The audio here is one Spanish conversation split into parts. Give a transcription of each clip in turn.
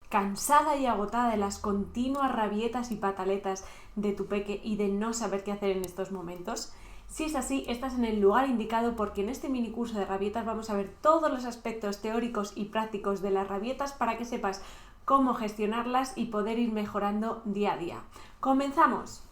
cansada y agotada de las continuas rabietas y pataletas de tu peque y de no saber qué hacer en estos momentos? Si es así, estás en el lugar indicado porque en este mini curso de rabietas vamos a ver todos los aspectos teóricos y prácticos de las rabietas para que sepas cómo gestionarlas y poder ir mejorando día a día. ¡Comenzamos!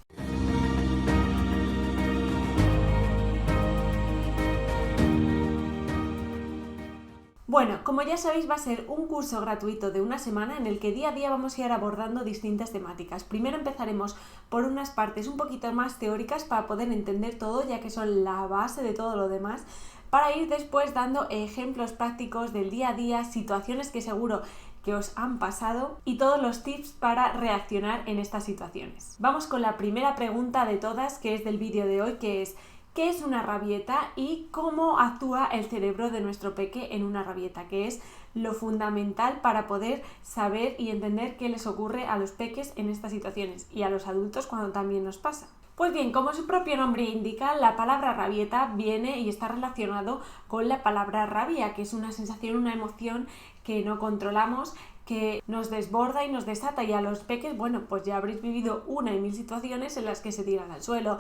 Bueno, como ya sabéis, va a ser un curso gratuito de una semana en el que día a día vamos a ir abordando distintas temáticas. Primero empezaremos por unas partes un poquito más teóricas para poder entender todo, ya que son la base de todo lo demás, para ir después dando ejemplos prácticos del día a día, situaciones que seguro que os han pasado y todos los tips para reaccionar en estas situaciones. Vamos con la primera pregunta de todas, que es del vídeo de hoy, que es: ¿qué es una rabieta y cómo actúa el cerebro de nuestro peque en una rabieta? Que es lo fundamental para poder saber y entender qué les ocurre a los peques en estas situaciones y a los adultos cuando también nos pasa. Pues bien, como su propio nombre indica, la palabra rabieta viene y está relacionado con la palabra rabia, que es una sensación, una emoción que no controlamos, que nos desborda y nos desata, y a los peques, bueno, pues ya habréis vivido una y mil situaciones en las que se tiran al suelo,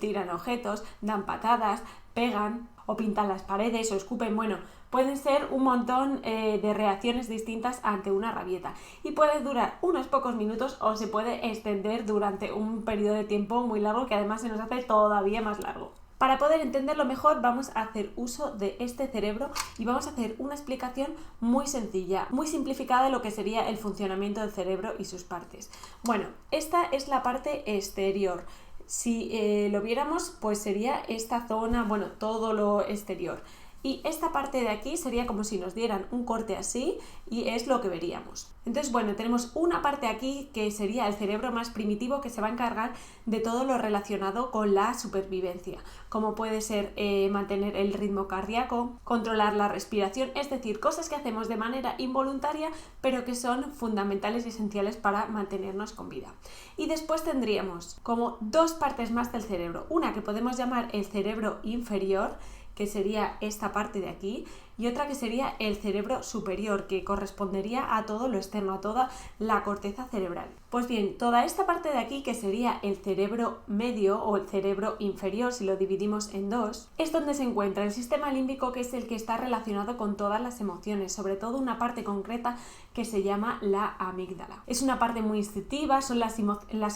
tiran objetos, dan patadas, pegan o pintan las paredes o escupen. Bueno, pueden ser un montón de reacciones distintas ante una rabieta y puede durar unos pocos minutos o se puede extender durante un periodo de tiempo muy largo, que además se nos hace todavía más largo. Para poder entenderlo mejor vamos a hacer uso de este cerebro y vamos a hacer una explicación muy sencilla, muy simplificada de lo que sería el funcionamiento del cerebro y sus partes. Bueno, esta es la parte exterior. Si lo viéramos, pues sería esta zona, bueno, todo lo exterior. Y esta parte de aquí sería como si nos dieran un corte así y es lo que veríamos. Entonces, bueno, tenemos una parte aquí que sería el cerebro más primitivo, que se va a encargar de todo lo relacionado con la supervivencia, como puede ser mantener el ritmo cardíaco, controlar la respiración, es decir, cosas que hacemos de manera involuntaria pero que son fundamentales y esenciales para mantenernos con vida. Y después tendríamos como dos partes más del cerebro, una que podemos llamar el cerebro inferior, que sería esta parte de aquí, y otra que sería el cerebro superior, que correspondería a todo lo externo, a toda la corteza cerebral. Pues bien, toda esta parte de aquí, que sería el cerebro medio o el cerebro inferior, si lo dividimos en dos, es donde se encuentra el sistema límbico, que es el que está relacionado con todas las emociones, sobre todo una parte concreta que se llama la amígdala. Es una parte muy instintiva, son las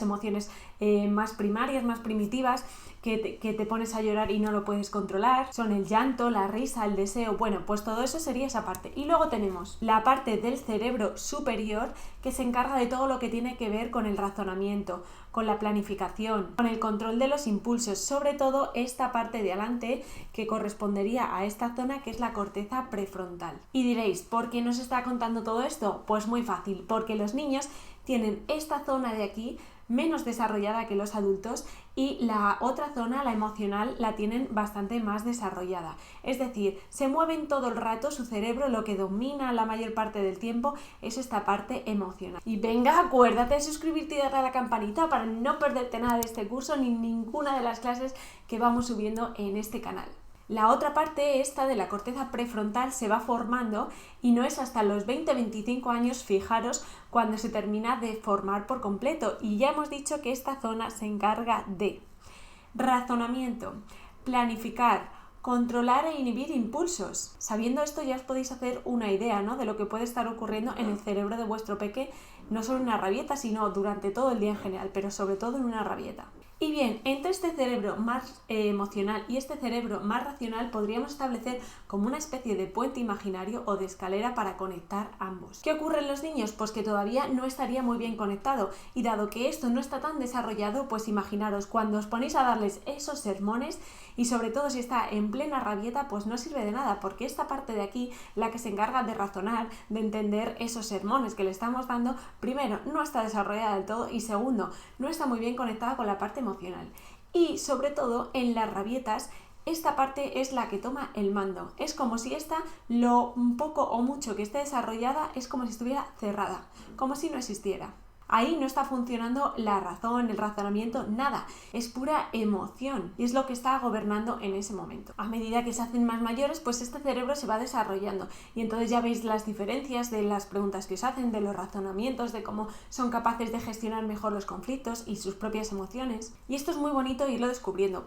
emociones más primarias, más primitivas, que te pones a llorar y no lo puedes controlar, son el llanto, la risa, el deseo. Bueno, pues todo eso sería esa parte. Y luego tenemos la parte del cerebro superior, que se encarga de todo lo que tiene que ver con el razonamiento, con la planificación, con el control de los impulsos, sobre todo esta parte de adelante que correspondería a esta zona, que es la corteza prefrontal. Y diréis, ¿por qué nos está contando todo esto? Pues muy fácil, porque los niños tienen esta zona de aquí menos desarrollada que los adultos y la otra zona, la emocional, la tienen bastante más desarrollada. Es decir, se mueven todo el rato, su cerebro lo que domina la mayor parte del tiempo es esta parte emocional. Y venga, acuérdate de suscribirte y darle a la campanita para no perderte nada de este curso ni ninguna de las clases que vamos subiendo en este canal. La otra parte, esta de la corteza prefrontal, se va formando y no es hasta los 20-25 años, fijaros, cuando se termina de formar por completo. Y ya hemos dicho que esta zona se encarga de razonamiento, planificar, controlar e inhibir impulsos. Sabiendo esto ya os podéis hacer una idea, ¿no?, de lo que puede estar ocurriendo en el cerebro de vuestro peque, no solo en una rabieta, sino durante todo el día en general, pero sobre todo en una rabieta. Y bien, entre este cerebro más emocional y este cerebro más racional podríamos establecer como una especie de puente imaginario o de escalera para conectar ambos. ¿Qué ocurre en los niños? Pues que todavía no estaría muy bien conectado, y dado que esto no está tan desarrollado, pues imaginaros, cuando os ponéis a darles esos sermones, y sobre todo si está en plena rabieta, pues no sirve de nada, porque esta parte de aquí, la que se encarga de razonar, de entender esos sermones que le estamos dando, primero, no está desarrollada del todo, y segundo, no está muy bien conectada con la parte emocional. Y sobre todo en las rabietas, esta parte es la que toma el mando. Es como si esta, lo poco o mucho que esté desarrollada, es como si estuviera cerrada, como si no existiera. Ahí no está funcionando la razón, el razonamiento, nada. Es pura emoción y es lo que está gobernando en ese momento. A medida que se hacen más mayores, pues este cerebro se va desarrollando y entonces ya veis las diferencias de las preguntas que os hacen, de los razonamientos, de cómo son capaces de gestionar mejor los conflictos y sus propias emociones. Y esto es muy bonito irlo descubriendo.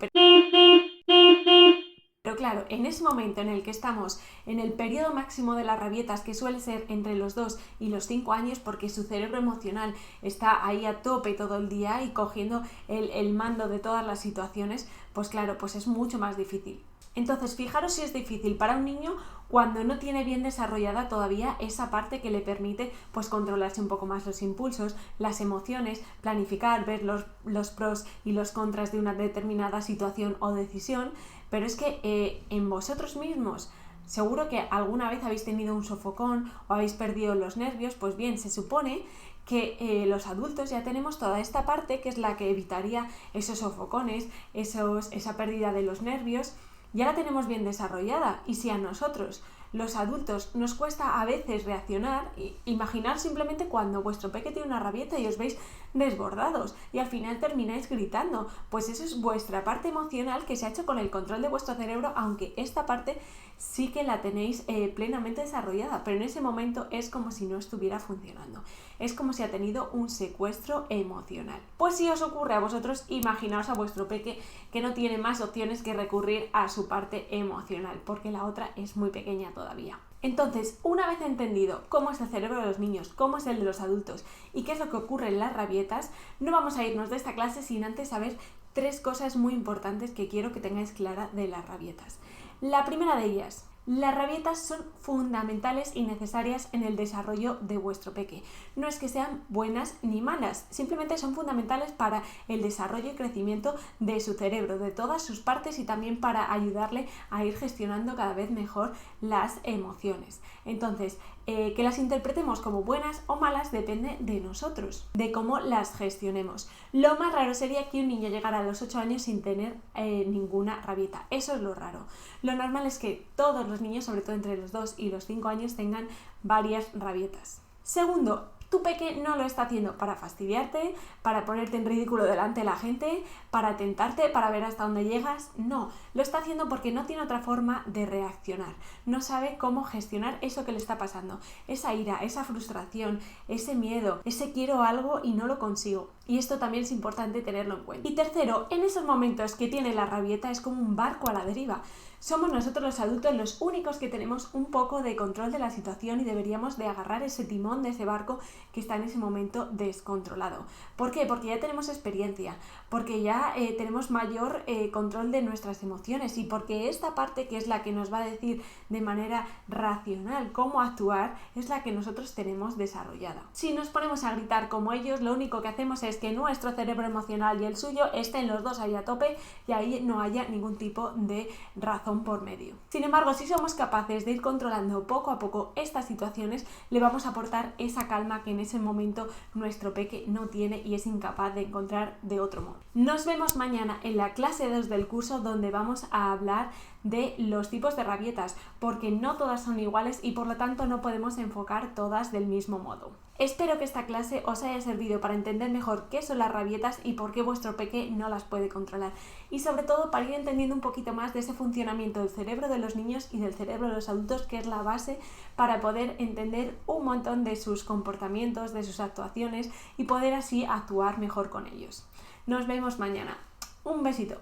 Pero claro, en ese momento en el que estamos en el periodo máximo de las rabietas, que suele ser entre los 2 y los 5 años, porque su cerebro emocional está ahí a tope todo el día y cogiendo el mando de todas las situaciones, pues claro, pues es mucho más difícil. Entonces, fijaros si es difícil para un niño cuando no tiene bien desarrollada todavía esa parte que le permite pues controlarse un poco más los impulsos, las emociones, planificar, ver los pros y los contras de una determinada situación o decisión. Pero es que en vosotros mismos seguro que alguna vez habéis tenido un sofocón o habéis perdido los nervios. Pues bien, se supone que los adultos ya tenemos toda esta parte que es la que evitaría esos sofocones, esa pérdida de los nervios. Ya la tenemos bien desarrollada, y si a nosotros, los adultos, nos cuesta a veces reaccionar, imaginar simplemente cuando vuestro peque tiene una rabieta y os veis desbordados y al final termináis gritando, pues eso es vuestra parte emocional que se ha hecho con el control de vuestro cerebro, aunque esta parte sí que la tenéis plenamente desarrollada, pero en ese momento es como si no estuviera funcionando. Es como si ha tenido un secuestro emocional. Pues si os ocurre a vosotros, imaginaos a vuestro peque que no tiene más opciones que recurrir a su parte emocional, porque la otra es muy pequeña todavía. Entonces, una vez entendido cómo es el cerebro de los niños, cómo es el de los adultos y qué es lo que ocurre en las rabietas, no vamos a irnos de esta clase sin antes saber 3 cosas muy importantes que quiero que tengáis clara de las rabietas. La primera de ellas: las rabietas son fundamentales y necesarias en el desarrollo de vuestro peque. No es que sean buenas ni malas, simplemente son fundamentales para el desarrollo y crecimiento de su cerebro, de todas sus partes, y también para ayudarle a ir gestionando cada vez mejor las emociones. Entonces, que las interpretemos como buenas o malas depende de nosotros, de cómo las gestionemos. Lo más raro sería que un niño llegara a los 8 años sin tener ninguna rabieta. Eso es lo raro. Lo normal es que todos los niños, sobre todo entre los 2 y los 5 años, tengan varias rabietas. Segundo, tu peque no lo está haciendo para fastidiarte, para ponerte en ridículo delante de la gente, para tentarte, para ver hasta dónde llegas. No, lo está haciendo porque no tiene otra forma de reaccionar. No sabe cómo gestionar eso que le está pasando. Esa ira, esa frustración, ese miedo, ese quiero algo y no lo consigo. Y esto también es importante tenerlo en cuenta. Y tercero, en esos momentos que tiene la rabieta es como un barco a la deriva. Somos nosotros los adultos los únicos que tenemos un poco de control de la situación y deberíamos de agarrar ese timón de ese barco que está en ese momento descontrolado. ¿Por qué? Porque ya tenemos experiencia, porque ya tenemos mayor control de nuestras emociones, y porque esta parte, que es la que nos va a decir de manera racional cómo actuar, es la que nosotros tenemos desarrollada. Si nos ponemos a gritar como ellos, lo único que hacemos es que nuestro cerebro emocional y el suyo estén los dos ahí a tope y ahí no haya ningún tipo de razón por medio. Sin embargo, si somos capaces de ir controlando poco a poco estas situaciones, le vamos a aportar esa calma que en ese momento nuestro peque no tiene y es incapaz de encontrar de otro modo. Nos vemos mañana en la clase 2 del curso, donde vamos a hablar de los tipos de rabietas, porque no todas son iguales y por lo tanto no podemos enfocar todas del mismo modo. Espero que esta clase os haya servido para entender mejor qué son las rabietas y por qué vuestro peque no las puede controlar, y sobre todo para ir entendiendo un poquito más de ese funcionamiento del cerebro de los niños y del cerebro de los adultos, que es la base para poder entender un montón de sus comportamientos, de sus actuaciones, y poder así actuar mejor con ellos. Nos vemos mañana. Un besito.